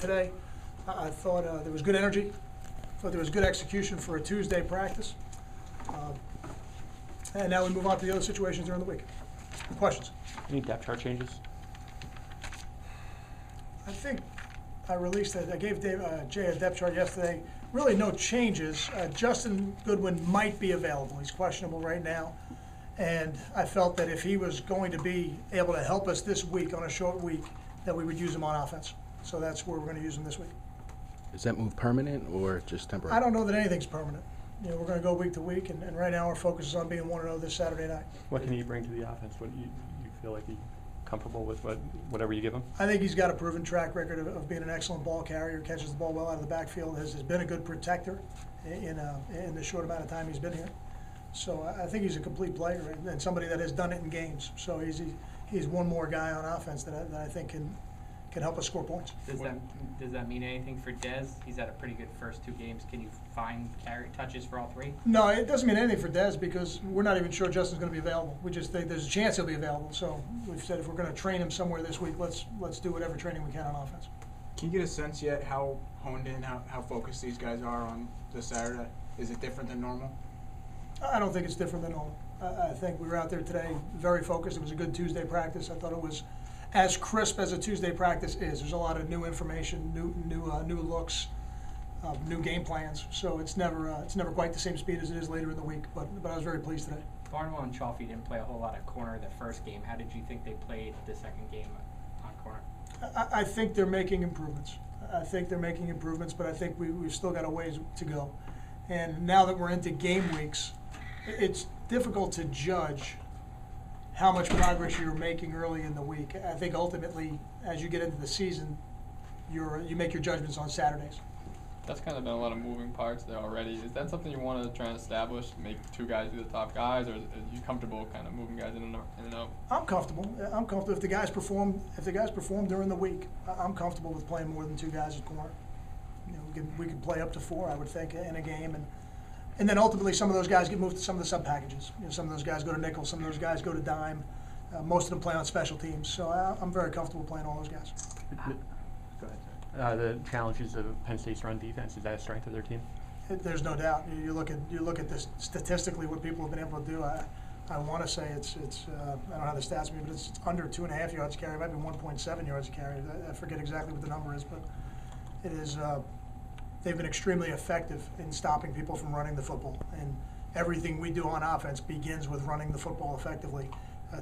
today. I thought there was good energy. I thought there was good execution for a Tuesday practice. And now we move on to the other situations during the week. Questions? Any depth chart changes? I think I gave Jay a depth chart yesterday. Really no changes. Justin Goodwin might be available. He's questionable right now. And I felt that if he was going to be able to help us this week on a short week, that we would use him on offense. So that's where we're going to use him this week. Is that move permanent or just temporary? I don't know that anything's permanent. You know, we're going to go week to week, and right now our focus is on being 1-0 this Saturday night. What can he bring to the offense? What you feel like he's comfortable with whatever you give him? I think he's got a proven track record of being an excellent ball carrier, catches the ball well out of the backfield, has been a good protector in the short amount of time he's been here. So I think he's a complete player and somebody that has done it in games. So he's one more guy on offense that I think can help us score points. Does that mean anything for Dez? He's had a pretty good first 2 games. Can you find carry touches for all 3? No, it doesn't mean anything for Dez because we're not even sure Justin's going to be available. We just think there's a chance he'll be available. So we've said if we're going to train him somewhere this week, let's do whatever training we can on offense. Can you get a sense yet how honed in, how focused these guys are on this Saturday? Is it different than normal? I don't think it's different than normal. I think we were out there today very focused. It was a good Tuesday practice. I thought it was as crisp as a Tuesday practice is. There's a lot of new information, new looks, new game plans. So it's never quite the same speed as it is later in the week. But I was very pleased today. Barnwell and Chaffee didn't play a whole lot of corner the first game. How did you think they played the second game on corner? I think they're making improvements. But I think we've still got a ways to go. And now that we're into game weeks, it's difficult to judge how much progress you're making early in the week. I think ultimately, as you get into the season, you make your judgments on Saturdays. That's kind of been a lot of moving parts there already. Is that something you want to try and establish, make 2 guys be the top guys, or are you comfortable kind of moving guys in and out? I'm comfortable. If the guys perform during the week, I'm comfortable with playing more than 2 guys at corner. You know, we could play up to 4, I would think, in a game, and then ultimately some of those guys get moved to some of the sub packages. You know, some of those guys go to nickel, some of those guys go to dime. Most of them play on special teams, so I'm very comfortable playing all those guys. Go ahead. The challenges of Penn State's run defense, is that a strength of their team? There's no doubt. You look at this statistically, what people have been able to do. I want to say it's I don't have the stats with me, but it's under 2.5 yards a carry. It might be 1.7 yards a carry. I forget exactly what the number is, but it is. They've been extremely effective in stopping people from running the football, and everything we do on offense begins with running the football effectively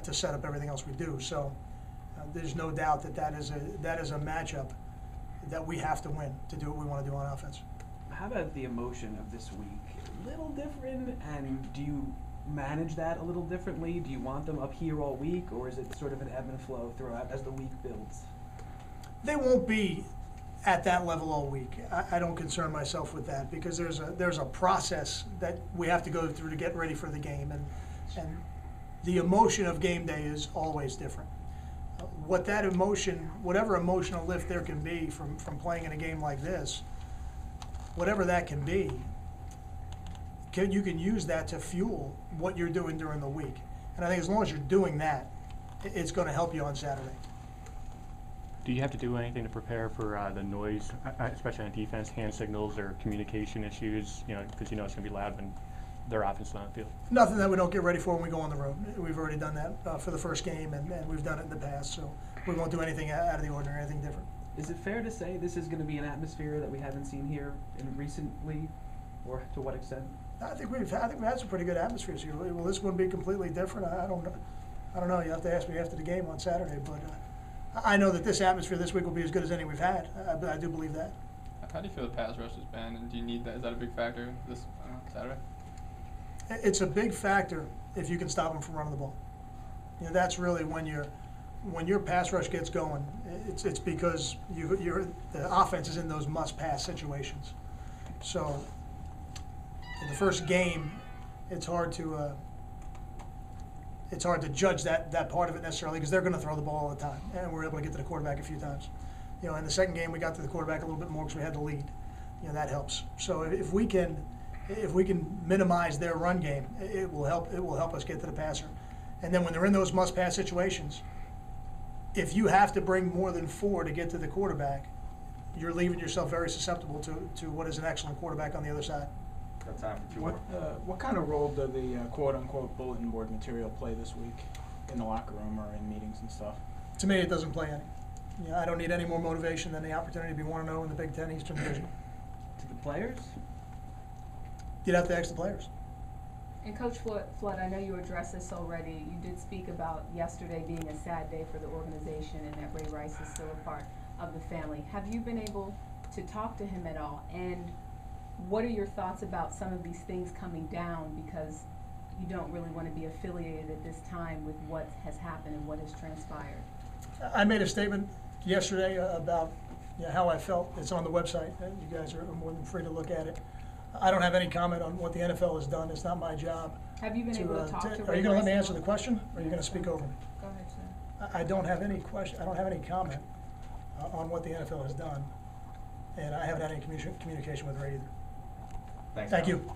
to set up everything else we do. So there's no doubt that is a matchup that we have to win to do what we want to do on offense. How about the emotion of this week? A little different, and do you manage that a little differently? Do you want them up here all week, or is it sort of an ebb and flow throughout as the week builds? They won't be at that level all week. I don't concern myself with that because there's a process that we have to go through to get ready for the game, and the emotion of game day is always different. Whatever emotional lift there can be from playing in a game like this, whatever that can be, you can use that to fuel what you're doing during the week. And I think as long as you're doing that, it's going to help you on Saturday. Do you have to do anything to prepare for the noise, especially on defense, hand signals or communication issues? You know, because you know it's going to be loud when their offense is on the field. Nothing that we don't get ready for when we go on the road. We've already done that for the first game, and we've done it in the past. So we won't do anything out of the ordinary, anything different. Is it fair to say this is going to be an atmosphere that we haven't seen here recently, or to what extent? I think we've had some pretty good atmospheres here. Will this one be completely different? I don't know. You have to ask me after the game on Saturday, but I know that this atmosphere this week will be as good as any we've had. I do believe that. How do you feel the pass rush has been, and do you need that? Is that a big factor this Saturday? It's a big factor if you can stop them from running the ball. You know, that's really when your pass rush gets going. It's because the offense is in those must-pass situations. So in the first game, it's hard to judge that part of it necessarily because they're going to throw the ball all the time, and we're able to get to the quarterback a few times. You know, in the second game, we got to the quarterback a little bit more because we had the lead. You know, that helps. So if we can minimize their run game, it will help us get to the passer. And then when they're in those must-pass situations, if you have to bring more than 4 to get to the quarterback, you're leaving yourself very susceptible to what is an excellent quarterback on the other side. Got time for two What more. what kind of role do the quote-unquote bulletin board material play this week in the locker room or in meetings and stuff? To me, it doesn't play any. You know, I don't need any more motivation than the opportunity to be 1-0 in the Big Ten Eastern Division. To the players? You'd have to ask the players. And Coach Flood, I know you addressed this already. You did speak about yesterday being a sad day for the organization and that Ray Rice is still a part of the family. Have you been able to talk to him at all? And what are your thoughts about some of these things coming down, because you don't really want to be affiliated at this time with what has happened and what has transpired? I made a statement yesterday about how I felt. It's on the website. You guys are more than free to look at it. I don't have any comment on what the NFL has done. It's not my job. Have you been able to talk to Are Ray you going to let me Rice answer at the all? question, or are you going to speak over me? Go ahead, sir. I don't have any question. I don't have any comment on what the NFL has done, and I haven't had any communication with Ray either. Thanks, Thank Tom. you.